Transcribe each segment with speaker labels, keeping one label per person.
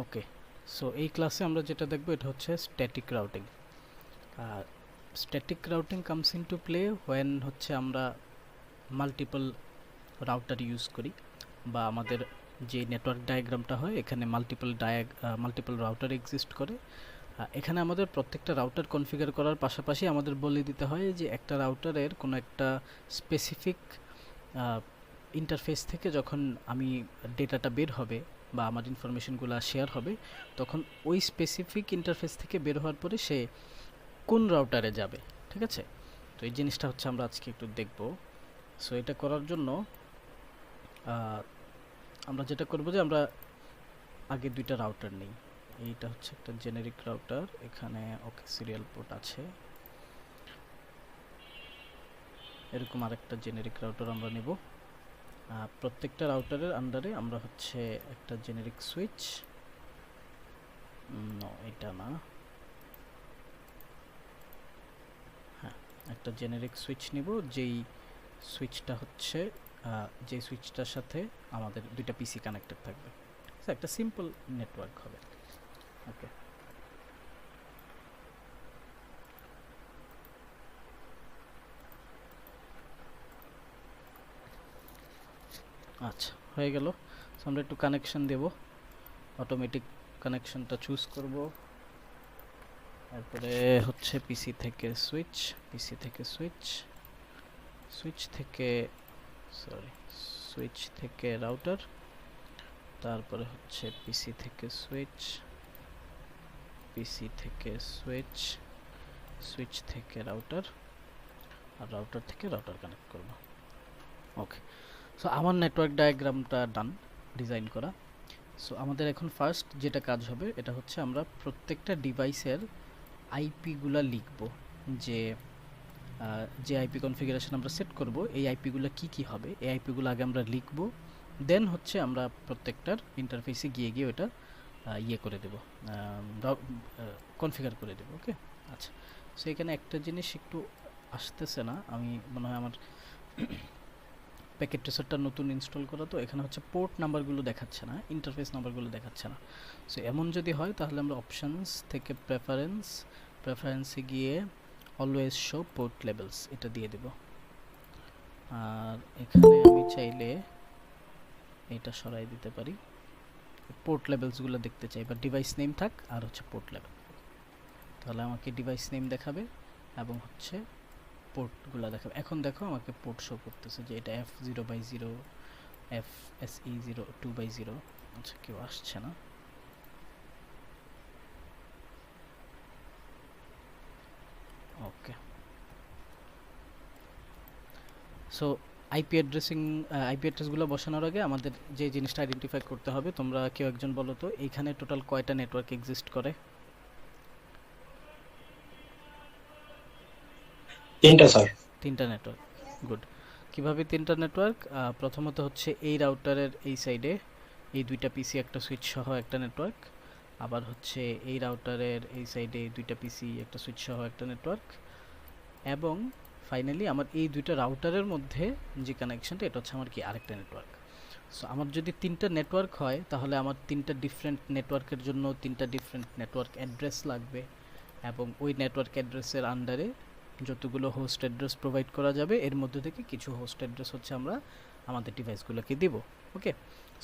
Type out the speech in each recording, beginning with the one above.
Speaker 1: ওকে, so এই ক্লাসে আমরা যেটা দেখব এটা হচ্ছে static routing. Static routing comes into play when হচ্ছে আমরা মাল্টিপল রাউটার ইউজ করি, বা আমাদের যে নেটওয়ার্ক ডায়াগ্রামটা হয় এখানে মাল্টিপল রাউটার এক্সিস্ট করে। এখানে আমাদের প্রত্যেকটা রাউটার কনফিগার করার পাশাপাশি আমাদের বলে দিতে হয় যে একটা রাউটারের কোনো একটা স্পেসিফিক ইন্টারফেস থেকে যখন আমি ডেটাটা বের হবে বা আমার ইনফরমেশনগুলো শেয়ার হবে, তখন ওই স্পেসিফিক ইন্টারফেস থেকে বের হওয়ার পরে সে কোন রাউটারে যাবে। ঠিক আছে, তো এই জিনিসটা হচ্ছে আমরা আজকে একটু দেখব। সো এটা করার জন্য আমরা যেটা করব যে আমরা আগে দুইটা রাউটার নেই। এইটা হচ্ছে একটা জেনেরিক রাউটার, এখানে ওকে সিরিয়াল পোর্ট আছে। এরকম আরেকটা জেনেরিক রাউটার আমরা নেব। প্রত্যেকটা রাউটারের আন্ডারে আমরা হচ্ছে একটা জেনেরিক সুইচ, এটা না, হ্যাঁ, একটা জেনেরিক সুইচ নিব, যেই সুইচটা হচ্ছে যেই সুইচটার সাথে আমাদের দুইটা পিসি কানেক্টেড থাকবে। একটা সিম্পল নেটওয়ার্ক হবে। ওকে, আচ্ছা, হয়ে গেল। আমরা একটু কানেকশন দেব, অটোমেটিক কানেকশনটা চুজ করব। তারপরে হচ্ছে পিসি থেকে সুইচ, পিসি থেকে সুইচ, সুইচ থেকে সুইচ থেকে রাউটার, তারপরে হচ্ছে পিসি থেকে সুইচ, পিসি থেকে সুইচ, সুইচ থেকে রাউটার, আর রাউটার থেকে রাউটার কানেক্ট করব। ওকে, সো আমার নেটওয়ার্ক ডায়াগ্রামটা ডান, ডিজাইন করা। সো আমাদের এখন ফার্স্ট যেটা কাজ হবে এটা হচ্ছে আমরা প্রত্যেকটা ডিভাইসের আইপিগুলা লিখব, যে যে আইপি কনফিগারেশন আমরা সেট করব এই আইপিগুলো কি কি হবে, এই আইপিগুলো আগে আমরা লিখব, দেন হচ্ছে আমরা প্রত্যেকটার ইন্টারফেসে গিয়ে গিয়ে ওটা ইয়ে করে দেব, কনফিগার করে দেব। ওকে, আচ্ছা, সো এখানে একটা জিনিস একটু আসতেছে না, আমি মনে হয় আমার প্যাকেট ট্রেসারটা নতুন ইনস্টল করা, তো এখানে হচ্ছে পোর্ট নাম্বারগুলো দেখাচ্ছে না, ইন্টারফেস নাম্বারগুলো দেখাচ্ছে না। সো এমন যদি হয় তাহলে আমরা অপশানস থেকে প্রেফারেন্সে গিয়ে অলওয়েজ শো পোর্ট লেভেলস এটা দিয়ে দেব। আর এখানে আমি চাইলে এটা সরাই দিতে পারি, পোর্ট লেভেলসগুলো দেখতে চাই, বা ডিভাইস নেম থাক আর হচ্ছে পোর্ট লেভেল, তাহলে আমাকে ডিভাইস নেম দেখাবে এবং হচ্ছে পোর্টগুলো দেখাবে। এখন দেখো আমাকে পোর্ট শো করতেছে যে এটা F0/0, FSE02/0। আচ্ছা, কেউ আসছে না। ওকে, সো আইপি অ্যাড্রেসগুলো বসানোর আগে আমাদের যে জিনিসটা আইডেন্টিফাই করতে হবে, তোমরা কেউ একজন বলো তো এইখানে টোটাল কয়টা নেটওয়ার্ক এক্সিস্ট করে?
Speaker 2: তিনটা স্যার।
Speaker 1: তিনটা নেটওয়ার্ক, গুড। কিভাবে তিনটা নেটওয়ার্ক? প্রথমত হচ্ছে এই রাউটারের এই সাইডে এই দুইটা পিসি একটা সুইচ সহ একটা নেটওয়ার্ক, আবার হচ্ছে এই রাউটারের এই সাইডে দুইটা পিসি একটা সুইচ সহ একটা নেটওয়ার্ক, এবং ফাইনালি আমার এই দুইটা রাউটারের মধ্যে যে কানেকশনটা এটা হচ্ছে আমার কি আরেকটা নেটওয়ার্ক। সো আমার যদি তিনটা নেটওয়ার্ক হয় তাহলে আমার তিনটা ডিফারেন্ট নেটওয়ার্কের জন্য তিনটা ডিফারেন্ট নেটওয়ার্ক অ্যাড্রেস লাগবে, এবং ওই নেটওয়ার্ক অ্যাড্রেসের আন্ডারে যতগুলো হোস্ট অ্যাড্রেস প্রোভাইড করা যাবে এর মধ্যে থেকে কিছু হোস্ট অ্যাড্রেস হচ্ছে আমরা আমাদের ডিভাইসগুলোকে দিব। ওকে,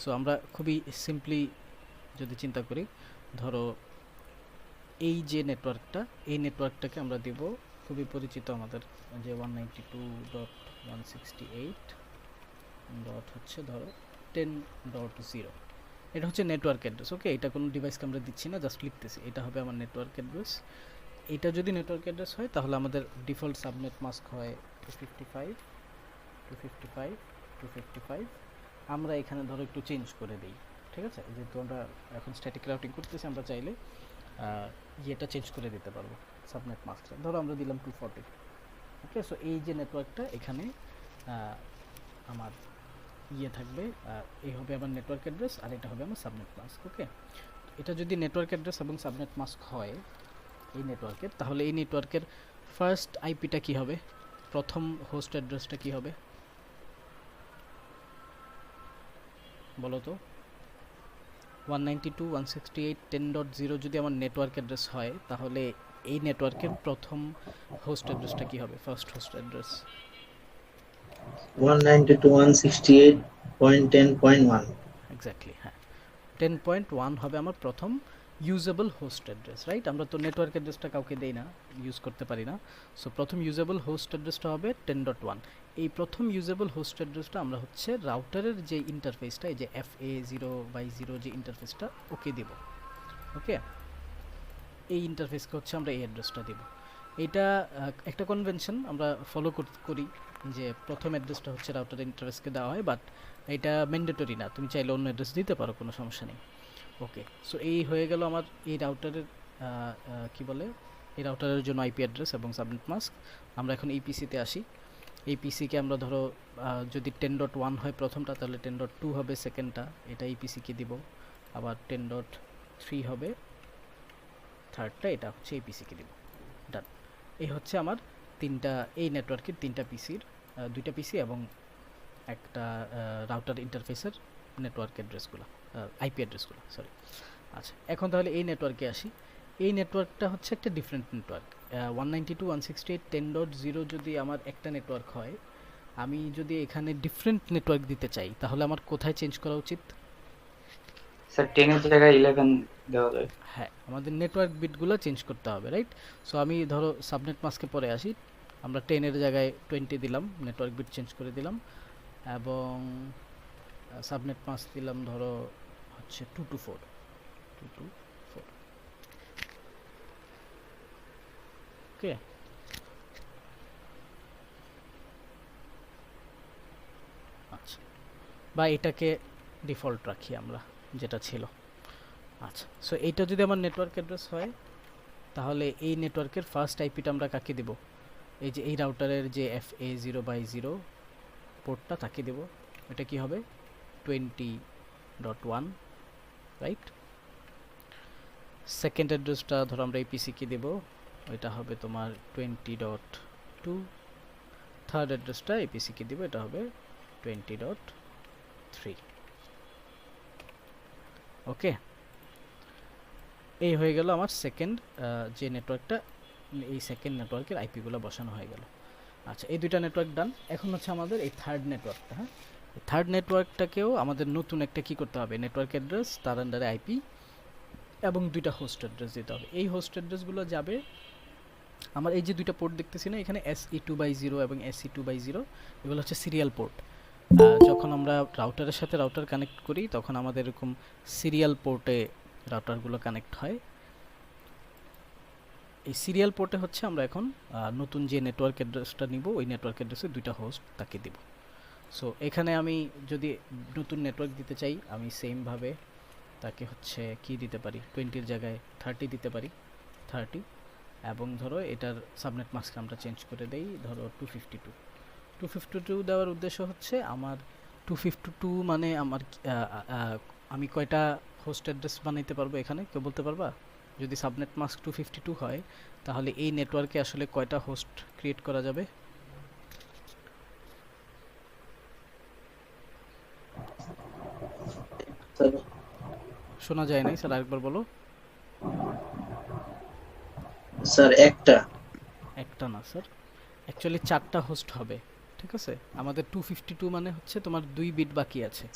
Speaker 1: সো আমরা খুবই সিম্পলি যদি চিন্তা করি, ধরো এই যে নেটওয়ার্কটা, এই নেটওয়ার্কটাকে আমরা দিব খুবই পরিচিত আমাদের যে 192.168 ডট হচ্ছে ধরো 10.0, এটা হচ্ছে নেটওয়ার্ক অ্যাড্রেস। ওকে, এটা কোনো ডিভাইসকে আমরা দিচ্ছি না, জাস্ট লিখতেছি, এটা হবে আমার নেটওয়ার্ক অ্যাড্রেস। এটা যদি নেটওয়ার্ক অ্যাড্রেস হয় তাহলে আমাদের ডিফল্ট সাবনেট মাস্ক হয় 255 255 255। আমরা এখানে ধরো একটু চেঞ্জ করে দিই, ঠিক আছে, যেহেতু আমরা এখন স্ট্যাটিক রাউটিং করতেছি আমরা চাইলে ইয়েটা চেঞ্জ করে দিতে পারবো, সাবনেট মাস্কটা ধরো আমরা দিলাম 240। ওকে, সো এই যে নেটওয়ার্কটা এখানে আমার ইয়ে থাকবে, এই হবে আমার নেটওয়ার্ক অ্যাড্রেস আর এটা হবে আমার সাবনেট মাস্ক। ওকে, এটা যদি নেটওয়ার্ক অ্যাড্রেস এবং সাবনেট মাস্ক হয় এই নেটওয়ার্কের, তাহলে এই নেটওয়ার্কের ফার্স্ট আইপিটা কি হবে, প্রথম হোস্ট অ্যাড্রেসটা কি হবে বলো তো? 192.168.10.0 যদি আমার নেটওয়ার্ক অ্যাড্রেস হয়, তাহলে এই নেটওয়ার্কের প্রথম হোস্ট অ্যাড্রেসটা কি হবে? ফার্স্ট হোস্ট অ্যাড্রেস
Speaker 2: 192.168.10.1
Speaker 1: এক্স্যাক্টলি, হ্যাঁ, 10.1 হবে আমার প্রথম ইউজেবল হোস্ট অ্যাড্রেস, রাইট? আমরা তো নেটওয়ার্ক অ্যাড্রেসটা কাউকে দেই না, ইউজ করতে পারি না। সো প্রথম ইউজেবল হোস্ট অ্যাড্রেসটা হবে 10.1। এই প্রথম ইউজেবল হোস্ট অ্যাড্রেসটা আমরা হচ্ছে রাউটারের যে ইন্টারফেসটা, এই যে FA0/0 যে ইন্টারফেসটা ওকে দেব। ওকে, এই ইন্টারফেসকে হচ্ছে আমরা এই অ্যাড্রেসটা দেব। এটা একটা কনভেনশন আমরা ফলো করি যে প্রথম অ্যাড্রেসটা হচ্ছে রাউটারের ইন্টারফেসকে দেওয়া হয়, বাট এটা ম্যান্ডেটরি না, তুমি চাইলে অন্য অ্যাড্রেস দিতে পারো, কোনো সমস্যা নেই। ওকে, সো এই হয়ে গেল আমার এই রাউটারের কি বলে, এই রাউটারের জন্য আইপি অ্যাড্রেস এবং সাবনেট মাস্ক। আমরা এখন এই পিসিতে আসি। এই পিসিকে আমরা ধরো যদি 10.1 হয় প্রথমটা, তাহলে 10.2 হবে সেকেন্ডটা, এটা এই পিসিকে দিব। আবার 10.3 হবে থার্ডটা, এটা হচ্ছে এই পিসিকে দিব। ডান। এই হচ্ছে আমার তিনটা, এই নেটওয়ার্কের তিনটা পিসির, দুইটা পিসি এবং একটা রাউটার ইন্টারফেসের নেটওয়ার্ক অ্যাড্রেসগুলো, আইপি অ্যাড্রেসগুলো, সরি। আচ্ছা, এখন তাহলে এই নেটওয়ার্কে আসি। এই নেটওয়ার্কটা হচ্ছে একটা ডিফারেন্ট নেটওয়ার্ক। 192.168.10.0 যদি আমার একটা নেটওয়ার্ক হয়, আমি যদি এখানে ডিফারেন্ট নেটওয়ার্ক দিতে চাই, তাহলে আমার কোথায় চেঞ্জ করা উচিত?
Speaker 3: স্যার 10 এর জায়গায় 11 দেওয়া যায়।
Speaker 1: হ্যাঁ, আমাদের নেটওয়ার্ক বিটগুলো চেঞ্জ করতে হবে, রাইট? সো আমি ধরো সাবনেট মাস্কে পরে আসি, আমরা 10 এর জায়গায় 20 দিলাম, নেটওয়ার্ক বিট চেঞ্জ করে দিলাম, এবং সাবনেট মাস্ক দিলাম ধরো হচ্ছে 224। ওকে, আচ্ছা, বা এটাকে ডিফল্ট রাখি আমরা, যেটা ছিল। আচ্ছা, সো এইটা যদি আমার নেটওয়ার্ক অ্যাড্রেস হয়, তাহলে এই নেটওয়ার্কের ফার্স্ট আইপিটা আমরা কাকে দেব? এই যে এই রাউটারের যে FA0/0 পোর্টটা, তাকে দেব। এটা কি হবে? 20.1, রাইট? সেকেন্ড অ্যাড্রেসটা ধরো আমরা এই পিসিকে দেব, এটা হবে তোমার 20.2। থার্ড অ্যাড্রেসটা এই পিসিকে দেব, এটা হবে 20.3। ওকে, এই হয়ে গেল আমার সেকেন্ড যে নেটওয়ার্কটা, এই সেকেন্ড নেটওয়ার্কের আইপিগুলো বসানো হয়ে গেল। আচ্ছা, এই দুইটা নেটওয়ার্ক ডান। এখন হচ্ছে আমাদের এই থার্ড নেটওয়ার্কটা, হ্যাঁ, থার্ড নেটওয়ার্কটাকেও আমাদের নতুন একটা কি করতে হবে? নেটওয়ার্ক অ্যাড্রেস, তার আন্ডারে আইপি এবং দুইটা হোস্ট অ্যাড্রেস দিতে হবে। এই হোস্ট অ্যাড্রেসগুলো যাবে আমার এই যে দুইটা পোর্ট দেখতেছি না এখানে, SE2/0 এবং SE2/0, এগুলো হচ্ছে সিরিয়াল পোর্ট। যখন আমরা রাউটারের সাথে রাউটার কানেক্ট করি, তখন আমাদের এরকম সিরিয়াল পোর্টে রাউটারগুলো কানেক্ট হয়। এই সিরিয়াল পোর্টে হচ্ছে আমরা এখন নতুন যে নেটওয়ার্ক অ্যাড্রেসটা নিব, ওই নেটওয়ার্ক অ্যাড্রেসে দুইটা হোস্ট তাকে দিব। সো এখানে আমি যদি নতুন নেটওয়ার্ক দিতে চাই, আমি সেমভাবে তাকে হচ্ছে কি দিতে পারি, 20-র জায়গায় 30 দিতে পারি, 30। এবং ধরো এটার সাবনেট মাস্ক আমরা চেঞ্জ করে দেই ধরো 252 দেওয়ার উদ্দেশ্য হচ্ছে আমার 252 মানে আমার আমি কয়টা হোস্ট অ্যাড্রেস বানাইতে পারবো এখানে, কেউ বলতে পারবা? যদি সাবনেট মাস্ক 252 হয়, তাহলে এই নেটওয়ার্কে আসলে কয়টা হোস্ট ক্রিয়েট করা যাবে? শোনা যায় নাই স্যার, আরেকবার বলো।
Speaker 2: স্যার
Speaker 1: একটা না স্যার, অ্যাকচুয়ালি 4টা হোস্ট হবে, ঠিক আছে? আমাদের 252 মানে হচ্ছে তোমার 2 বিট বাকি আছে,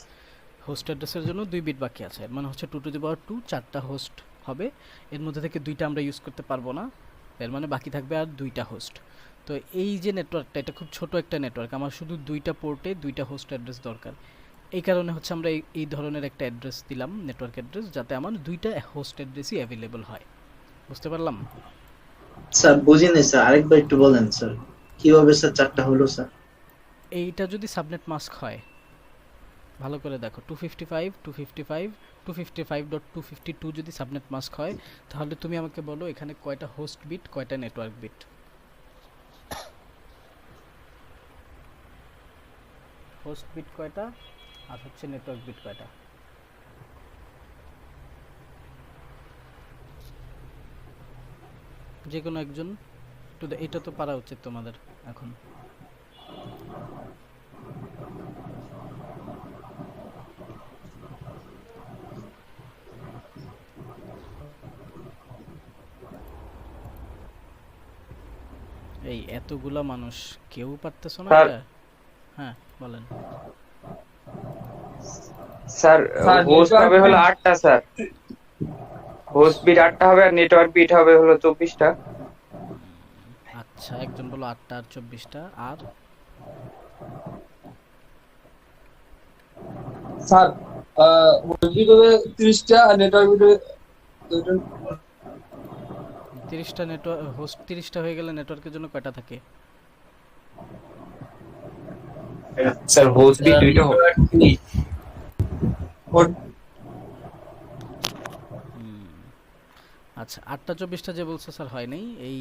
Speaker 1: হোস্ট অ্যাড্রেসের জন্য 2 বিট বাকি আছে, মানে হচ্ছে 2 টু দি পাওয়ার 2, 4টা হোস্ট হবে। এর মধ্যে থেকে 2টা আমরা ইউজ করতে পারবো না, এর মানে বাকি থাকবে আর 2টা হোস্ট। তো এই যে নেটওয়ার্কটা, এটা খুব ছোট একটা নেটওয়ার্ক, আমার শুধু 2টা পোর্টে 2টা হোস্ট অ্যাড্রেস দরকার। এই কারণে হচ্ছে আমরা এই ধরনের একটা অ্যাড্রেস দিলাম, নেটওয়ার্ক অ্যাড্রেস, যাতে আমার 2টা হোস্ট অ্যাড্রেসই অ্যাভেলেবল হয়। বুঝতে পারলাম?
Speaker 2: স্যার বুঝিনি স্যার, আরেকবার একটু বলেন স্যার, কিভাবে স্যার 4টা হলো স্যার?
Speaker 1: এইটা যদি সাবনেট মাস্ক হয়, ভালো করে দেখো, 255.255.252 যদি সাবনেট মাস্ক হয়, তাহলে তুমি আমাকে বলো এখানে কয়টা হোস্ট বিট, কয়টা নেটওয়ার্ক বিট? হোস্ট বিট কয়টা আর হচ্ছে নেটওয়ার্ক বিট কয়টা? যে কোনো একজন একটু এটা তো পারা উচিত তোমাদের এখন। এই এতগুলা মানুষ কেউ পারতেছো না
Speaker 3: স্যার
Speaker 1: এটা? হ্যাঁ বলেন।
Speaker 3: স্যার হোস্ট হবে হলো 8টা স্যার, হোস্ট বিট 8টা হবে আর নেটওয়ার্ক বিট হবে হলো 24টা।
Speaker 1: আচ্ছা, একজন বলো 8টা আর 24টা, আর
Speaker 4: স্যার হোস্ট বিট হবে 30টা আর নেটওয়ার্ক বিট হবে
Speaker 1: 30টা নেটওয়ার্ক, হোস্ট 30টা হয়ে গেলে নেটওয়ার্কের জন্য কয়টা থাকে?
Speaker 3: স্যার হোস্ট বিট দুইটা হবে।
Speaker 1: আচ্ছা, 8টা 24টা যে বলছো স্যার হয় নাই, এই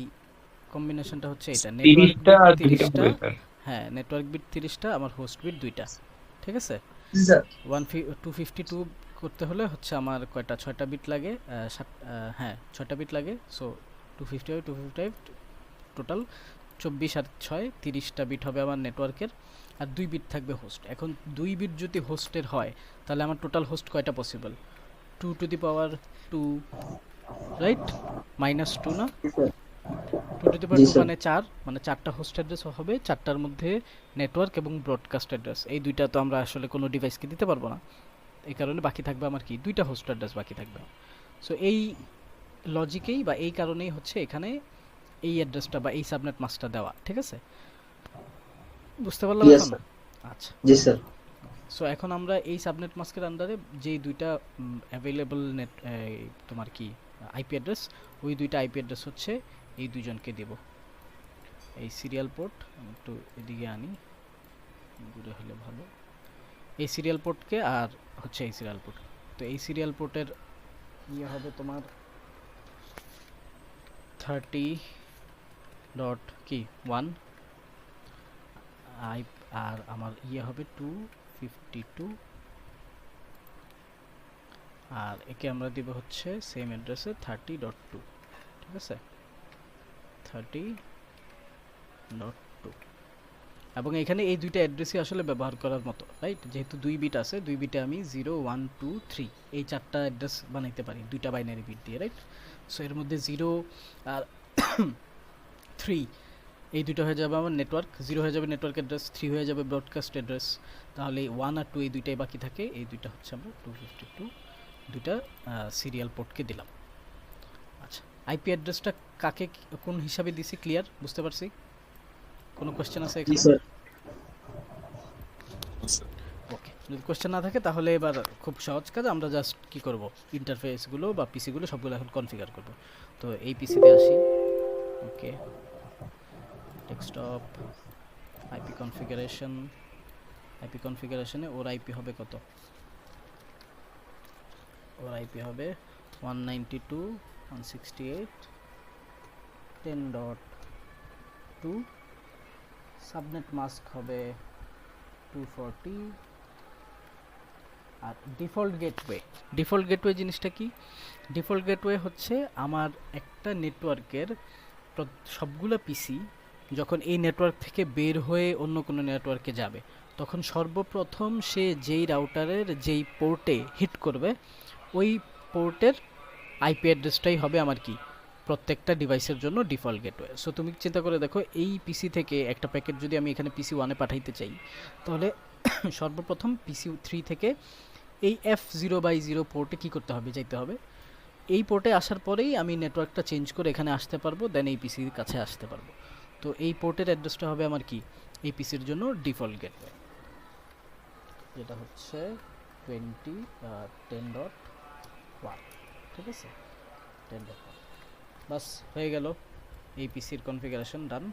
Speaker 1: কম্বিনেশনটা হচ্ছে এটা, নেটওয়ার্ক
Speaker 3: 30টা
Speaker 1: বিট
Speaker 3: আর দুইটা
Speaker 1: 30টা।
Speaker 3: হবে স্যার।
Speaker 1: হ্যাঁ, নেটওয়ার্ক বিট 30টা, আমার হোস্ট বিট দুইটা, ঠিক আছে।
Speaker 4: জি স্যার
Speaker 1: 252 করতে হলে হচ্ছে আমার কয়টা, 6টা বিট লাগে, হ্যাঁ 6টা বিট লাগে। সো 255 টোটাল 24 আর 6 30টা বিট হবে আমার নেটওয়ার্কের, আর 2 বিট থাকবে হোস্ট। এখন 2 বিট যদি হোস্টের হয় তাহলে আমার টোটাল হোস্ট কয়টা possible? 2 to the power 2, right? -2 না? 2 to the power
Speaker 2: G
Speaker 1: 2
Speaker 2: sir.
Speaker 1: মানে 4, মানে 4টা হোস্ট অ্যাড্রেস হবে, 4টার মধ্যে নেটওয়ার্ক এবং ব্রডকাস্ট অ্যাড্রেস, এই দুইটা তো আমরা আসলে কোনো ডিভাইসকে দিতে পারবো না, এই কারণে বাকি থাকবে আমার কি, 2টা হোস্ট অ্যাড্রেস বাকি থাকবে। সো এই লজিকেই বা এই কারণেই হচ্ছে এখানে এই অ্যাড্রেসটা বা এই সাবনেট মাস্কটা দেওয়া, ঠিক আছে? বুঝতে পারলাম
Speaker 2: Yes,
Speaker 1: এখন?
Speaker 2: sir.
Speaker 1: আচ্ছা,
Speaker 2: জি স্যার।
Speaker 1: সো এখন আমরা এই সাবনেট মাস্কের আন্ডারে যেই দুইটা অ্যাভেলেবল নেট, তোমার কি আইপি অ্যাড্রেস, ওই দুইটা আইপি অ্যাড্রেস হচ্ছে এই দুইজনকে দেব। এই সিরিয়াল পোর্ট একটু এদিকে আনি, দূরে হলে ভালো। এই সিরিয়াল পোর্টকে আর হচ্ছে এই সিরিয়াল পোর্ট, তো এই সিরিয়াল পোর্টের ইয়ে হবে তোমার 30.1 আই, আর আমার ইয়ে হবে 252, আর একে আমরা দিব হচ্ছে সেম অ্যাড্রেসে 30.2, ঠিক আছে? 30.2, এবং এখানে এই দুইটা অ্যাড্রেসই আসলে ব্যবহার করার মতো, রাইট? যেহেতু 2 বিট আছে, 2 বিটে আমি 0 1 2 3 এই 4টা অ্যাড্রেস বানাইতে পারি দুইটা বাইনারি বিট দিয়ে, রাইট? সো এর মধ্যে 0 আর 3 এই দুটো হয়ে যাবে আমার নেটওয়ার্ক, 0 হয়ে যাবে নেটওয়ার্ক অ্যাড্রেস, 3 হয়ে যাবে ব্রডকাস্ট অ্যাড্রেস। তাহলে 1 আর 2 এই দুইটাই বাকি থাকে, এই দুইটা হচ্ছে আমরা 252 দুইটা সিরিয়াল পোর্টকে দিলাম। আচ্ছা, আইপি অ্যাড্রেসটা কাকে কোন হিসাবে দিছি, ক্লিয়ার? বুঝতে পারছি? কোনো কোশ্চেন আছে
Speaker 2: জি
Speaker 1: এখানে?
Speaker 2: স্যার।
Speaker 1: ওকে, যদি কোশ্চেন না থাকে তাহলে এবার খুব সহজ কাজ, আমরা জাস্ট কি করব, ইন্টারফেসগুলো বা পিসিগুলো সবগুলো এখন কনফিগার করব। তো এই পিসিতে আসি, ওকে, ডেস্কটপ, আইপি কনফিগারেশন, আইপি কনফিগারেশনে ওর আইপি হবে কত? ওর আইপি হবে 192.168.10.2, সাবনেট মাস্ক হবে 240, আর ডিফল্ট গেটওয়ে। ডিফল্ট গেটওয়ে জিনিসটা কি? ডিফল্ট গেটওয়ে হচ্ছে আমার একটা নেটওয়ার্কের সবগুলো পিসি যখন এই নেটওয়ার্ক থেকে বের হয়ে অন্য কোনো নেটওয়ার্কে যাবে, তখন সর্বপ্রথম সে যেই রাউটারের যেই পোর্টে হিট করবে, ওই পোর্টের আইপি অ্যাড্রেসটাই হবে আমার কি, প্রত্যেকটা ডিভাইসের জন্য ডিফল্ট গেটওয়ে। সো তুমি চিন্তা করে দেখো, এই পিসি থেকে একটা প্যাকেট যদি আমি এখানে পিসি 1-এ পাঠাইতে চাই, তাহলে সর্বপ্রথম পিসি 3 থেকে এই F0/0 পোর্টে কি করতে হবে, যাইতে হবে। এই পোর্টে আসার পরেই আমি নেটওয়ার্কটা চেঞ্জ করে এখানে আসতে পারবো, দেন এই পিসির কাছে আসতে পারবো। তো এই পোর্টের অ্যাড্রেসটা হবে আমার কি, এই পিসির জন্য ডিফল্ট গেটওয়ে, যেটা হচ্ছে 10.1, ঠিক আছে? 10.1, বাস হয়ে গেল এই পিসির কনফিগারেশন ডান।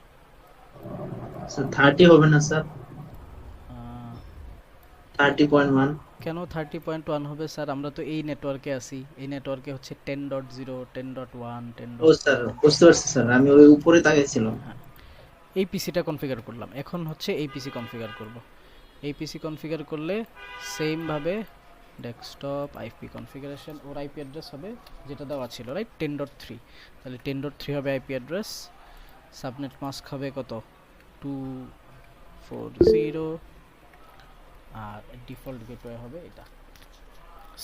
Speaker 2: স্যার 30 হবে না স্যার? 30.1।
Speaker 1: কেন 30.1 হবে স্যার? আমরা তো এই নেটওয়ার্কে আছি, এই নেটওয়ার্কে হচ্ছে 10.0 10.1
Speaker 2: ও স্যার
Speaker 1: 10.2।
Speaker 2: বুঝতে পারছি স্যার, আমি ওই উপরে তাকিয়েছিলাম।
Speaker 1: হ্যাঁ, এই পিসিটা কনফিগার করলাম, এখন হচ্ছে এই পিসি কনফিগার করব। এই পিসি কনফিগার করলে সেম ভাবে ডেস্কটপ আইপি কনফিগারেশন, ওর আইপি অ্যাড্রেস হবে যেটা দেওয়া ছিল, রাইট? 10.3, তাহলে 10.3 হবে আইপি অ্যাড্রেস। সাবনেট মাস্ক হবে কত, 240, আর ডিফল্ট গেটওয়ে হবে এটা,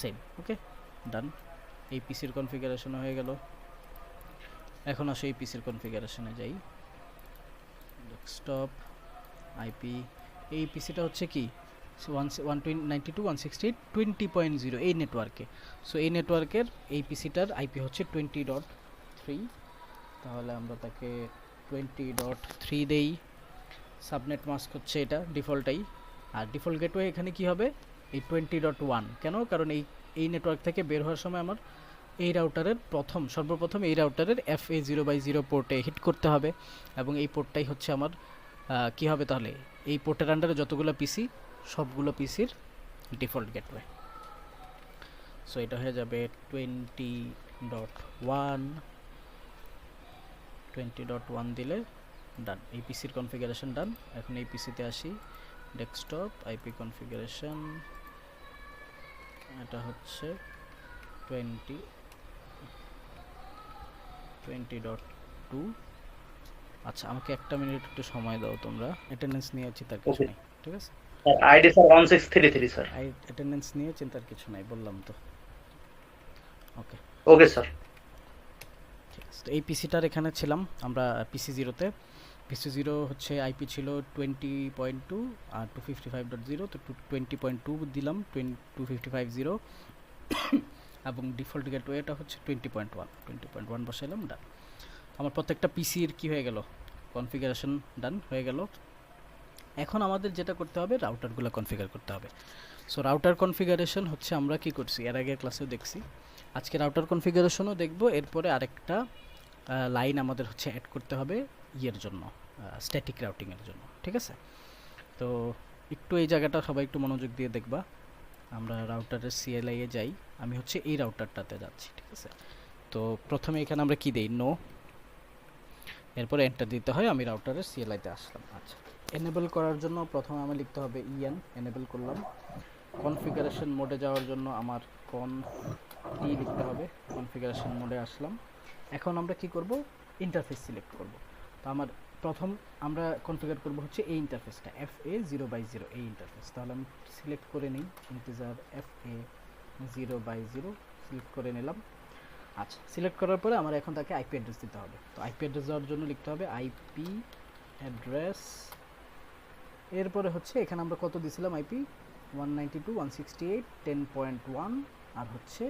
Speaker 1: সেম। ওকে, ডান। এই পিসির কনফিগারেশন হয়ে গেল। এখন আসো এই পিসির কনফিগারেশনে যাই। ডেস্কটপ আইপি, এই পিসিটা হচ্ছে কি 192.168.20.0 এই নেটওয়ার্কে। সো এই নেটওয়ার্কের এই পিসিটার আইপি হচ্ছে 20.3, তাহলে আমরা তাকে 20.3 দেই। সাবনেট মাস্ক হচ্ছে এটা ডিফল্টটাই, আর ডিফল্ট গেটওয়ে এখানে কি হবে এই 20.1। কেন? কারণ এই নেটওয়ার্ক থেকে বের হওয়ার সময় আমার এই রাউটারের সর্বপ্রথম এই রাউটারের FA0/0 পোর্টে হিট করতে হবে, এবং এই পোর্টটাই হচ্ছে আমার কি হবে তাহলে এই পোর্টের আন্ডারে যতগুলো পিসি সবগুলো পিসির ডিফল্ট গেটওয়ে। সো এটা হয়ে যাবে 20.1 দিলে ডান, এই পিসির কনফিগারেশন ডান। এখন এই পিসিতে আসি, ডেস্কটপ আইপি কনফিগারেশন, এটা হচ্ছে 20.2। আচ্ছা, আমাকে একটা মিনিট একটু সময় দাও, তোমরা অ্যাটেন্ডেন্স নিয়ে চিন্তার কিছু নেই, ঠিক আছে?
Speaker 5: ID sir 1633 sir.
Speaker 1: অ্যাটেন্ডেন্স নিয়ে চিন্তার কিছু নাই, বললাম তো। ওকে
Speaker 5: ওকে স্যার।
Speaker 1: ঠিক আছে, তো এই পিসিটার এখানে ছিলাম আমরা PC0-তে। PC0 হচ্ছে আইপি ছিল 20.2 আর 255.0, তো 20.2 দিলাম, 255.0 এবং ডিফল্ট গেটওয়েটা হচ্ছে 20.1 বসাইলাম, ডান। আমার প্রত্যেকটা পিসির কি হয়ে গেল, কনফিগারেশন ডান হয়ে গেল। এখন আমাদের যেটা করতে হবে রাউটারগুলো কনফিগার করতে হবে। সো রাউটার কনফিগারেশন হচ্ছে আমরা কি করছি এর আগের ক্লাসেও দেখছি, আজকে রাউটার কনফিগারেশনও দেখব। এরপরে আরেকটা লাইন আমাদের হচ্ছে অ্যাড করতে হবে ইয়ের জন্য, স্ট্যাটিক রাউটিংয়ের জন্য, ঠিক আছে? তো একটু এই জায়গাটা সবাই একটু মনোযোগ দিয়ে দেখবা। আমরা রাউটারের CLI এ যাই, আমি হচ্ছে এই রাউটারটাতে যাচ্ছি, ঠিক আছে? তো প্রথমে এখানে আমরা কি দেই, নো, এরপরে এন্টার দিতে হয়। আমি রাউটারের CLI-তে আসলাম। আচ্ছা, এনেবল করার জন্য প্রথমে আমি লিখতে হবে EN, এনেবল করলাম। কনফিগারেশন মোডে যাওয়ার জন্য আমার লিখতে হবে, কনফিগারেশন মোডে আসলাম। এখন আমরা কি করব, ইন্টারফেস সিলেক্ট করব। তো আমার প্রথম আমরা কনফিগার করব হচ্ছে এই ইন্টারফেসটা, FA0/0 এই ইন্টারফেস। তাহলে আমি সিলেক্ট করে নিই ইন্টিজার FA0/0 সিলেক্ট করে নিলাম। আচ্ছা, সিলেক্ট করার পরে আমার এখন তাকে আইপি অ্যাড্রেস দিতে হবে। তো আইপি অ্যাড্রেস দেওয়ার জন্য লিখতে হবে আইপি অ্যাড্রেস, এরপরে হচ্ছে এখানে আমরা কত দিছিলাম আইপি 192.168.10.1 আর হচ্ছে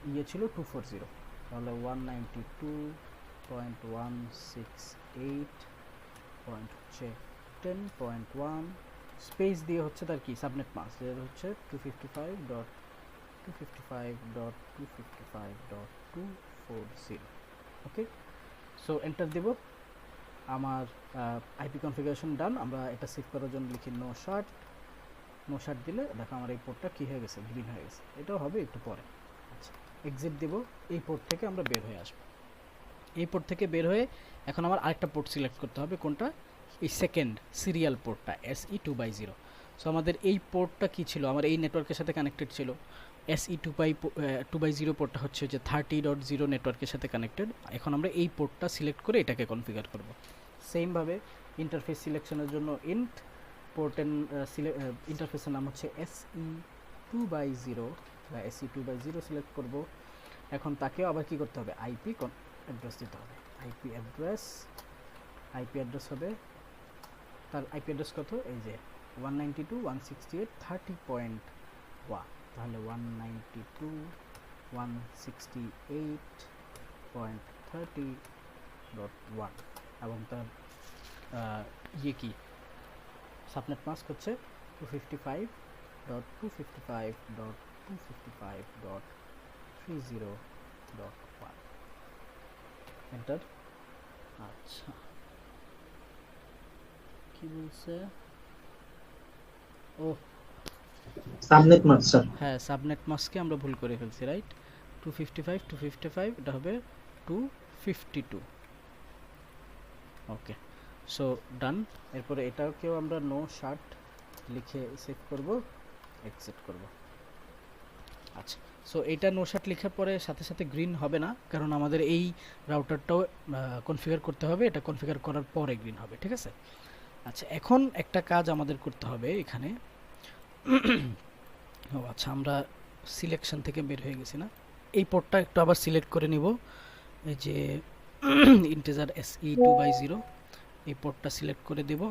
Speaker 1: ইয়ে ছিল 240, তাহলে 192.168.10.1 স্পেস দিয়ে হচ্ছে তার কি সাবনেট মাস্ক, যেটা হচ্ছে 255.255.255.240। ওকে, সো এন্টার দেব। আমার আইপি কনফিগারেশন ডান। আমরা এটা সেভ করার জন্য লিখি নো শার্ট দিলে দেখো আমার এই পোর্টটা কি হয়ে গেছে, গ্রিন হয়ে গেছে। এটাও হবে একটু পরে। আচ্ছা, এক্সিট দেব, এই পোর্ট থেকে আমরা বের হয়ে আসবো। এই পোর্ট থেকে বের হয়ে এখন আমার আরেকটা পোর্ট সিলেক্ট করতে হবে, কোনটা, এই সেকেন্ড সিরিয়াল পোর্টটা SE2/0। সো আমাদের এই পোর্টটা কি ছিল, আমার এই নেটওয়ার্কের সাথে কানেক্টেড ছিল। SE2/0 পোর্টটা হচ্ছে যে 30.0 নেটওয়ার্কের সাথে কানেক্টেড। এখন আমরা এই পোর্টটা সিলেক্ট করে এটাকে কনফিগার করব। সেমভাবে ইন্টারফেস সিলেকশনের জন্য ইন্ট পোর্ট ইন্টারফেসের নাম হচ্ছে SE2/0 বা SE2/0 সিলেক্ট করব। এখন তাকেও আবার কি করতে হবে, আইপি অ্যাড্রেস দিতে হবে। আইপি অ্যাড্রেস হবে, তার আইপি অ্যাড্রেস কত, এই যে 192.168.30.1, তাহলে 192.168.30.1 এবং তার ইয়ে কি সাবনেট মাস্ক হচ্ছে 255.255.255.30.1 এন্টার। আচ্ছা, কি বলছে, ও
Speaker 2: সাবনেট মাস্ক স্যার।
Speaker 1: হ্যাঁ, সাবনেট মাস্কে আমরা ভুল করে ফেলছি, রাইট। 255 এটা হবে 252। ওকে, সো ডান। এরপরে এটাকেও আমরা নো শার্ট লিখে সেভ করব, এক্সিট করব। আচ্ছা, সো এটা নো শার্ট লেখার পরে সাথে সাথে গ্রিন হবে না, কারণ আমাদের এই রাউটারটাও কনফিগার করতে হবে, এটা কনফিগার করার পরে গ্রিন হবে, ঠিক আছে? আচ্ছা, এখন একটা কাজ আমাদের করতে হবে এখানে। ও আচ্ছা, আমরা সিলেকশন থেকে বের হয়ে গেছি না, এই পোর্টটা একটু আবার সিলেক্ট করে নিব, এই যে ইন্টিজার SE2/0 এই পোর্টটা সিলেক্ট করে দেব।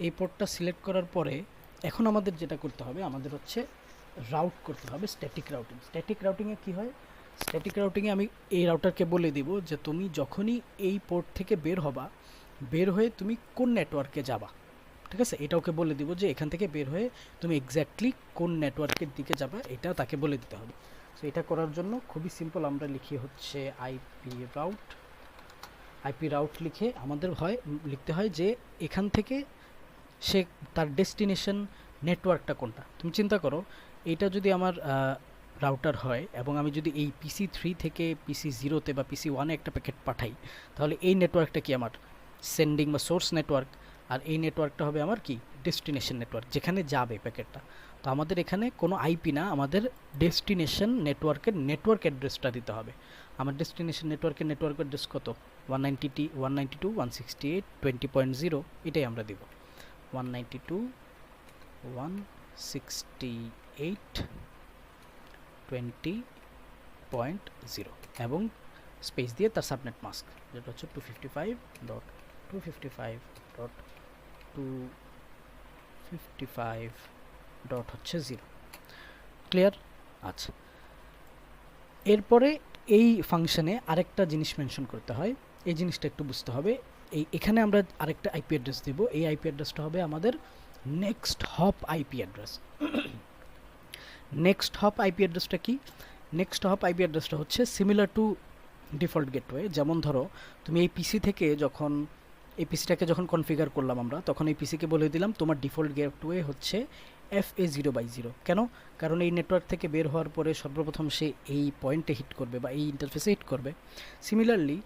Speaker 1: এই পোর্টটা সিলেক্ট করার পরে এখন আমাদের যেটা করতে হবে, আমাদের হচ্ছে রাউট করতে হবে, স্ট্যাটিক রাউটিং। স্ট্যাটিক রাউটিংয়ে কী হয়, স্ট্যাটিক রাউটিংয়ে আমি এই রাউটারকে বলে দিব যে তুমি যখনই এই পোর্ট থেকে বের হবা, বের হয়ে তুমি কোন নেটওয়ার্কে যাবা, ঠিক আছে, এটা ওকে বলে দিব যে এখান থেকে বের হয়ে তুমি এক্স্যাক্টলি কোন নেটওয়ার্কের দিকে যাবা, এটা তাকে বলে দিতে হবে। সো এটা করার জন্য খুবই সিম্পল, আমরা লিখি হচ্ছে আইপি রাউট লিখে আমাদের লিখতে হয় যে এখান থেকে সে তার ডেস্টিনেশন নেটওয়ার্কটা কোনটা। তুমি চিন্তা করো, এইটা যদি আমার রাউটার হয় এবং আমি যদি এই PC3 থেকে PC0-তে বা PC1-এ একটা প্যাকেট পাঠাই, তাহলে এই নেটওয়ার্কটা কি আমার সেন্ডিং বা সোর্স নেটওয়ার্ক, আর এই নেটওয়ার্কটা হবে আমার কি ডেস্টিনেশন নেটওয়ার্ক, যেখানে যাবে প্যাকেটটা। তো আমাদের এখানে কোনো আইপি না, আমাদের ডেস্টিনেশন নেটওয়ার্কের নেটওয়ার্ক অ্যাড্রেসটা দিতে হবে। আমার ডেস্টিনেশন নেটওয়ার্কের নেটওয়ার্ক অ্যাড্রেস কত, 192.168.20.0, এটাই আমরা দিব 192.168.20.0 এবং স্পেস দিয়ে তার সাবনেট মাস্ক যেটা হচ্ছে 255.255.255.0। ক্লিয়ার? আচ্ছা, এরপরে এই ফাংশনে আরেকটা জিনিস মেনশন করতে হয়, এই জিনিসটা একটু বুঝতে হবে। এখানে আমরা আরেকটা আইপি অ্যাড্রেস দেব, এই আইপি অ্যাড্রেসটা হবে আমাদের next hop IP address. Next hop IP অ্যাড্রেসটা কি? নেক্সট হপ আইপি অ্যাড্রেসটা হচ্ছে সিমিলার টু ডিফল্ট গেটওয়ে। যেমন ধরো তুমি এই পিসি থেকে যখন এই পিসিটাকে যখন কনফিগার করলাম আমরা, তখন এই পিসিকে বলে দিলাম তোমার ডিফল্ট গেটওয়ে হচ্ছে FA0/0। কেন? কারণ এই নেটওয়ার্ক থেকে বের হওয়ার পরে সর্বপ্রথম সে এই পয়েন্টে হিট করবে বা এই ইন্টারফেসে হিট করবে। সিমিলারলি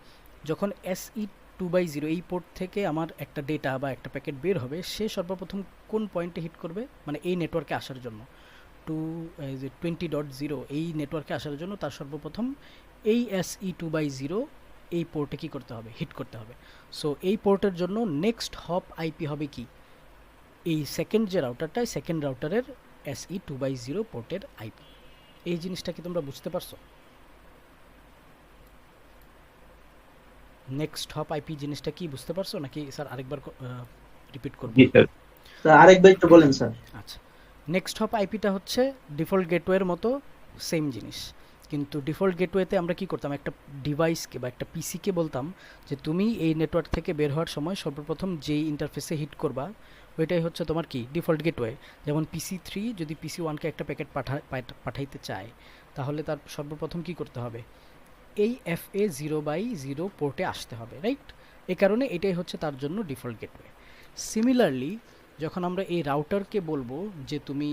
Speaker 1: যখন SE2/0 এই পোর্ট থেকে আমার একটা ডেটা বা একটা প্যাকেট বের হবে, সে সর্বপ্রথম কোন পয়েন্টে হিট করবে, মানে এই নেটওয়ার্কে আসার জন্য 20.0 এই নেটওয়ার্কে আসার জন্য তার সর্বপ্রথম এই SE2/0 এই পোর্টে কী করতে হবে, হিট করতে হবে। সো এই পোর্টের জন্য নেক্সট হপ আইপি হবে কি, এই সেকেন্ড যে রাউটারটা, সেকেন্ড রাউটারের SE2/0 পোর্টের আইপি। এই জিনিসটা কি তোমরা বুঝতে পারছো? নেক্সট হপ আইপি জিনিসটা কি বুঝতে পারছো নাকি স্যার আরেকবার রিপিট করব?
Speaker 2: স্যার আরেকবার একটু বলেন স্যার।
Speaker 1: আচ্ছা, নেক্সট হপ আইপিটা হচ্ছে ডিফল্ট গেটওয়ের মতো সেম জিনিস, কিন্তু ডিফল্ট গেটওয়েতে আমরা কি করতাম, একটা ডিভাইসকে বা একটা পিসিকে বলতাম যে তুমি এই নেটওয়ার্ক থেকে বের হওয়ার সময় সর্বপ্রথম যেই ইন্টারফেসে হিট করবা ওইটাই হচ্ছে তোমার কি ডিফল্ট গেটওয়ে। যেমন PC3 যদি PC1-কে একটা প্যাকেট পাঠাইতে চায়, তাহলে তার সর্বপ্রথম কি করতে হবে, এই FA0/0 পোর্টে আসতে হবে, রাইট? এই কারণে এটাই হচ্ছে তার জন্য ডিফল্ট গেটওয়ে। সিমিলারলি যখন আমরা এই রাউটারকে বলবো যে তুমি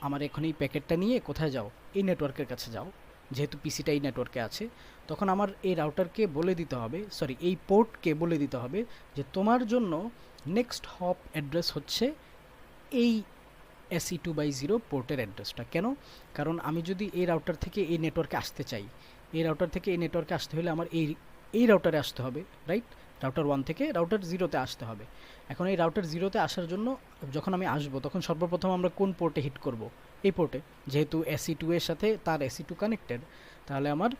Speaker 1: আমার এখন এই প্যাকেটটা নিয়ে কোথায় যাও, এই নেটওয়ার্কের কাছে যাও, যেহেতু পিসিটা এই নেটওয়ার্কে আছে, তখন আমার এই রাউটারকে বলে দিতে হবে, সরি এই পোর্টকে বলে দিতে হবে যে তোমার জন্য নেক্সট হপ অ্যাড্রেস হচ্ছে এই SE2/0 পোর্টের অ্যাড্রেসটা। কেন? কারণ আমি যদি এই রাউটার থেকে এই নেটওয়ার্কে আসতে চাই, এই রাউটার থেকে এই নেটওয়ার্কে আসতে হলে আমার এই রাউটারে আসতে হবে, রাইট? রাউটার 1 থেকে রাউটার 0-তে আসতে হবে। এখন এই রাউটার 0-তে আসার জন্য যখন আমি আসবো, তখন সর্বপ্রথম আমরা কোন পোর্টে হিট করব, এই পোর্টে। যেহেতু SE2 এর সাথে তার SE2 কানেক্টেড, তাহলে আমার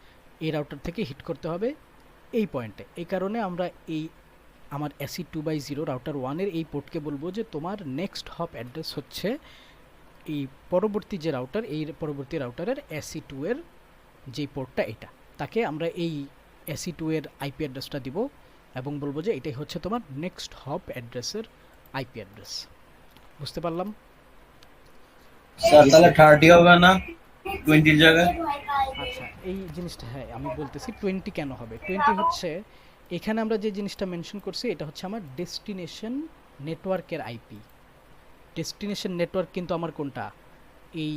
Speaker 1: এই রাউটার থেকে হিট করতে হবে এই পয়েন্টে। এই কারণে আমরা আমার SE2/0 রাউটার 1-এর এই পোর্টকে বলবো যে তোমার নেক্সট হপ অ্যাড্রেস হচ্ছে এই পরবর্তী যে রাউটার, এই পরবর্তী রাউটারের SE2 এর যে পোর্টটা, এটা তাকে আমরা এই SE2 এর আইপি অ্যাড্রেসটা দিব এবং বলবো যে এটাই হচ্ছে তোমার নেক্সট হপ অ্যাড্রেসের আইপি অ্যাড্রেস। বুঝতে পারলাম?
Speaker 6: স্যার তাহলে 30 হবে না 20 জায়গায়?
Speaker 1: আচ্ছা, এই জিনিসটা হ্যাঁ আমি বলতেছি 20 কেন হবে। 20 হচ্ছে এখানে আমরা যে জিনিসটা মেনশন করছি এটা হচ্ছে আমার ডেস্টিনেশন নেটওয়ার্কের আইপি। ডেস্টিনেশন নেটওয়ার্ক কিন্তু আমার কোনটা, এই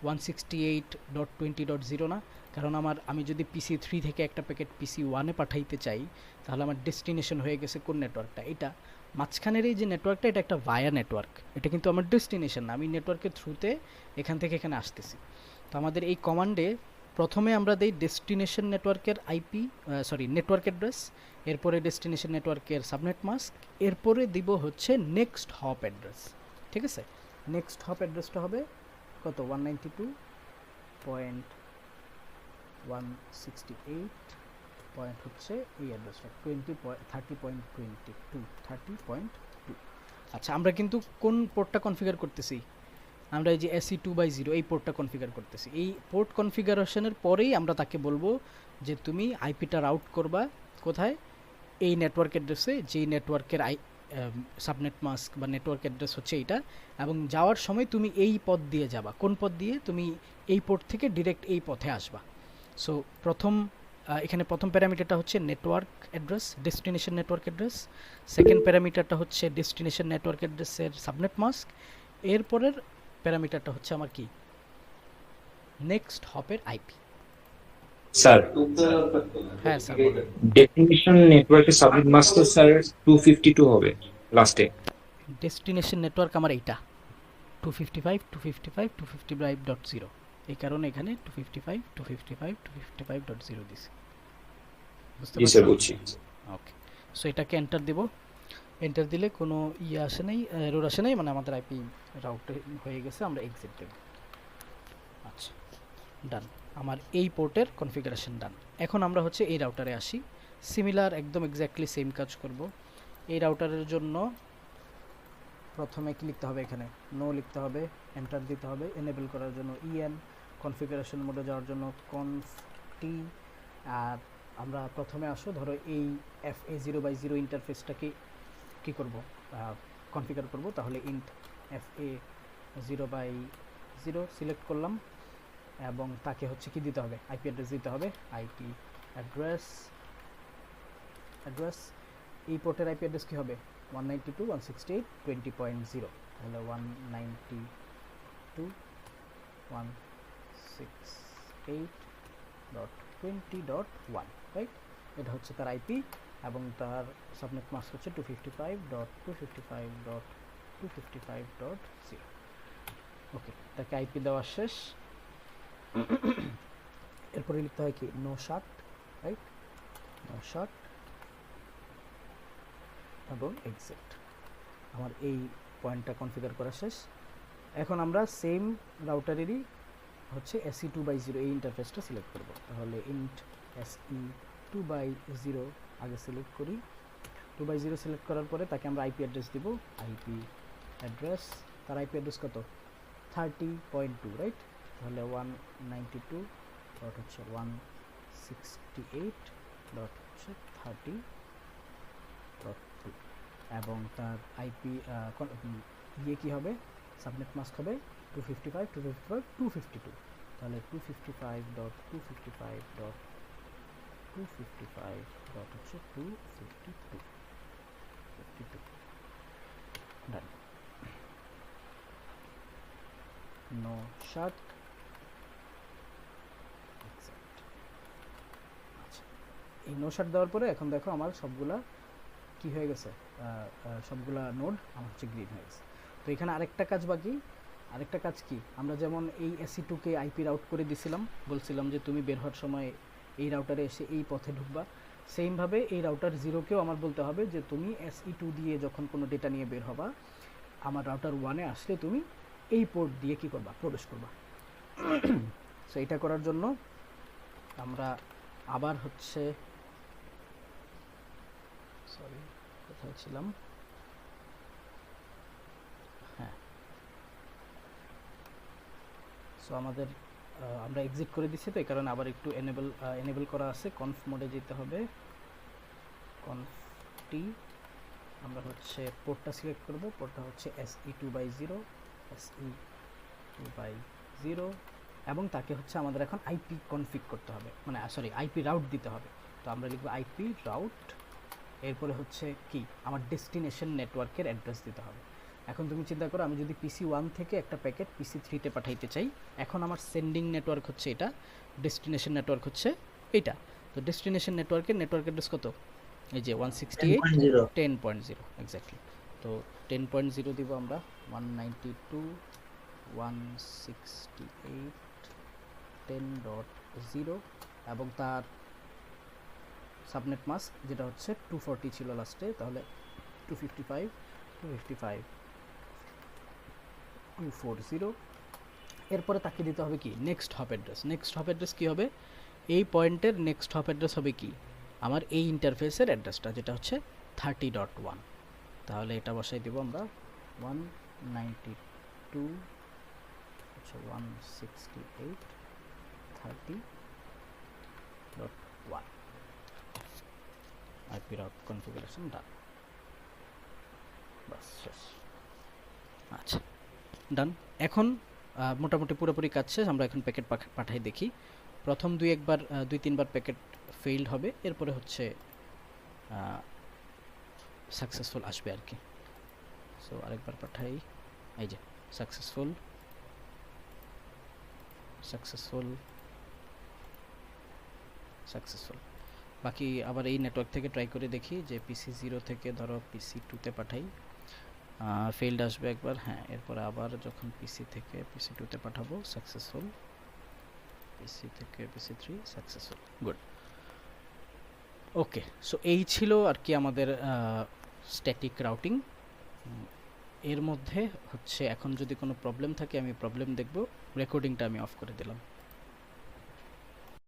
Speaker 1: 168.20.0 না, কারণ আমি যদি PC3 থেকে একটা প্যাকেট PC1-এ পাঠাইতে চাই, তাহলে আমার ডেস্টিনেশন হয়ে গেছে কোন নেটওয়ার্কটা, এটা মাঝখানের এই যে নেটওয়ার্কটা, এটা একটা ভায়া নেটওয়ার্ক, এটা কিন্তু আমার ডেস্টিনেশন না, আমি নেটওয়ার্কের থ্রুতে এখান থেকে এখানে আসতেছি। তো আমাদের এই কমান্ডে প্রথমে আমরা দেই ডেস্টিনেশন নেটওয়ার্কের আইপি, সরি নেটওয়ার্ক অ্যাড্রেস, এরপরে ডেস্টিনেশন নেটওয়ার্কের সাবনেট মাস্ক, এরপরে দিব হচ্ছে নেক্সট হপ অ্যাড্রেস। ঠিক আছে, নেক্সট হপ অ্যাড্রেসটা হবে কত, 192.168 পয়েন্ট হচ্ছে এই অ্যাড্রেসটা 30.22 আচ্ছা আমরা কিন্তু কোন পোর্টটা কনফিগার করতেছি আমরা এই যে SE2/0 এই পোর্টটা কনফিগার করতেছি এই পোর্ট কনফিগারেশনের পরেই আমরা তাকে বলবো যে তুমি আইপিটা রাউট করবা কোথায় এই নেটওয়ার্ক অ্যাড্রেসে যেই নেটওয়ার্কের সাবনেট মাস্ক বা নেটওয়ার্ক অ্যাড্রেস হচ্ছে এইটা এবং যাওয়ার সময় তুমি এই পথ দিয়ে যাবা কোন পথ দিয়ে তুমি এই পোর্ট থেকে ডিরেক্ট এই পথে আসবা সো এখানে প্রথম প্যারামিটারটা হচ্ছে network address destination network address second প্যারামিটারটা হচ্ছে ডেস্টিনেশন নেটওয়ার্ক অ্যাড্রেসের সাবনেট মাস্ক এরপরের প্যারামিটারটা হচ্ছে আমার কি নেক্সট হপের আইপি
Speaker 7: স্যার
Speaker 1: হ্যাঁ স্যার বলেন
Speaker 7: ডেফিনিশন নেটওয়ার্কের সাবনেট মাস্ক তো স্যার 252 হবে লাস্টে।
Speaker 1: ডেস্টিনেশন নেটওয়ার্ক আমার এইটা 255.255.255.0 এই কারণে এখানে 255.255.255.0 দিছি বুঝতে
Speaker 7: জি স্যার
Speaker 1: পারছেন
Speaker 7: বুঝছি।
Speaker 1: ওকে সো এটাকে এন্টার দেব এন্টার দিলে কোনো আসে নাই এরর আসে নাই মানে আমাদের আইপি রাউট হয়ে গেছে আমরা এক্সিট দেব আচ্ছা ডান আমার এই পোর্টের কনফিগারেশন ডান এখন আমরা হচ্ছে এই রাউটারে আসি সিমিলার একদম এক্স্যাক্টলি সেম কাজ করব এই রাউটারের জন্য প্রথমে কি লিখতে হবে এখানে নো লিখতে হবে এন্টার দিতে হবে এনেবল করার জন্য en কনফিগারেশন মোডে যাওয়ার জন্য conf t আর আমরা প্রথমে আসো ধরো এই fa0/0 ইন্টারফেসটাকে কি করব কনফিগার করব তাহলে int fa0/0 সিলেক্ট করলাম এবং তাকে হচ্ছে কি দিতে হবে আইপি অ্যাড্রেস দিতে হবে আইপি অ্যাড্রেস এই পোর্টের আইপি অ্যাড্রেস কি হবে 192.168.20.0 তাহলে 192.168.20.1 রাইট এটা হচ্ছে তার আইপি এবং তার সাবনেট মাস্ক হচ্ছে 255.255.255.0 ওকে তাকে আইপি দেওয়া শেষ এরপরে লিখতে হয় কি no shot right no shot এবং এক্সিট আমার এই পয়েন্টটা কনফিগার করা শেষ এখন আমরা সেম রাউটারেরই হচ্ছে SE2/0 এই ইন্টারফেসটা সিলেক্ট করব তাহলে int SE2/0 আগে সিলেক্ট করি 2/0 সিলেক্ট করার পরে তাকে আমরা আইপি অ্যাড্রেস দিব আইপি অ্যাড্রেস তার আইপি অ্যাড্রেস কত 30.2 রাইট তাহলে 192 ডট হচ্ছে 168 ডট হচ্ছে 30.2 এবং তার আইপি ইয়ে কি হবে সাবনেট মাস্ক হবে 255.255.252 তাহলে 255.255.255 ডট হচ্ছে 252 ডান নো শট আচ্ছা এই নো শট দেওয়ার পরে এখন দেখো আমার সবগুলা কি হয়ে গেছে সবগুলা নোড আমার হচ্ছে গ্রিন হয়ে গেছে তো এখানে আরেকটা কাজ বাকি আরেকটা কাজ কি আমরা যেমন এই SE2 কে আইপি রাউট করে দিছিলাম বলছিলাম যে তুমি বের হওয়ার সময় এই রাউটারে এসে এই পথে ঢুকবা সেম ভাবে এই রাউটার 0 কেও আমার বলতে হবে যে তুমি SE2 দিয়ে যখন কোনো ডেটা নিয়ে বের হবা আমার রাউটার 1 এ আসলে তুমি এই পোর্ট দিয়ে কি করবা প্রবেশ করবা সো এটা করার জন্য আমরা আবার হচ্ছে সরি কোথায় ছিলাম হ্যাঁ সো আমাদের আমরা এক্সিট করে দিচ্ছি তো এই কারণে আবার একটু এনেবল করা আছে কনফ মোডে যেতে হবে কনফ টি আমরা হচ্ছে পোর্টটা সিলেক্ট করব পোর্টটা হচ্ছে SE2/0 এবং তাকে হচ্ছে আমাদের এখন আইপি কনফিগ করতে হবে মানে সরি আইপি রাউট দিতে হবে তো আমরা লিখব আইপি রাউট এরপরে হচ্ছে কি আমার ডেস্টিনেশন নেটওয়ার্কের অ্যাড্রেস দিতে হবে এখন তুমি চিন্তা করো আমি যদি PC1 থেকে একটা প্যাকেট PC3 তে পাঠাইতে চাই এখন আমার সেন্ডিং নেটওয়ার্ক হচ্ছে এটা ডেস্টিনেশন নেটওয়ার্ক হচ্ছে এটা তো ডেস্টিনেশন নেটওয়ার্কের নেটওয়ার্ক অ্যাড্রেস কত এই যে 168.10.0 এক্স্যাক্টলি তো 10.0 দিব আমরা 192.168.10.0 এবং তার সাবনেট মাস্ক যেটা হচ্ছে 240 ছিল লাস্টে তাহলে 255.240 এরপরে তাকে দিতে হবে কি নেক্সট হপ অ্যাড্রেস কি হবে এই পয়েন্টের নেক্সট হপ অ্যাড্রেস হবে কি আমার এই ইন্টারফেসের অ্যাড্রেসটা, যেটা হচ্ছে 30.1। তাহলে এটা বসাই দেবো আমরা 192 আচ্ছা 168.30.1 IP route configuration done। বাস শেষ। আচ্ছা ডান। এখন মোটামুটি পুরোপুরি কাজ শেষ। আমরা এখন প্যাকেট পাঠাই দেখি। প্রথম দুই তিনবার প্যাকেট ফেইল্ড হবে, এরপরে হচ্ছে সাকসেসফুল আসবে আর কি। সো আরেকবার পাঠাই, এই যে সাকসেসফুল সাকসেসফুল সাকসেসফুল। বাকি আবার এই নেটওয়ার্ক থেকে ট্রাই করে দেখি যে PC0 থেকে ধরো PC2-তে পাঠাই, ফেইল্ড আসবে একবার, হ্যাঁ। এরপরে আবার যখন PC থেকে PC2-তে পাঠাবো সাকসেসফুল, PC থেকে PC3 সাকসেসফুল, গুড। ওকে, সো এই ছিল আর কি আমাদের স্ট্যাটিক রাউটিং। এর মধ্যে হচ্ছে এখন যদি কোনো প্রবলেম থাকে আমি প্রবলেম দেখব, রেকর্ডিংটা আমি অফ করে দিলাম।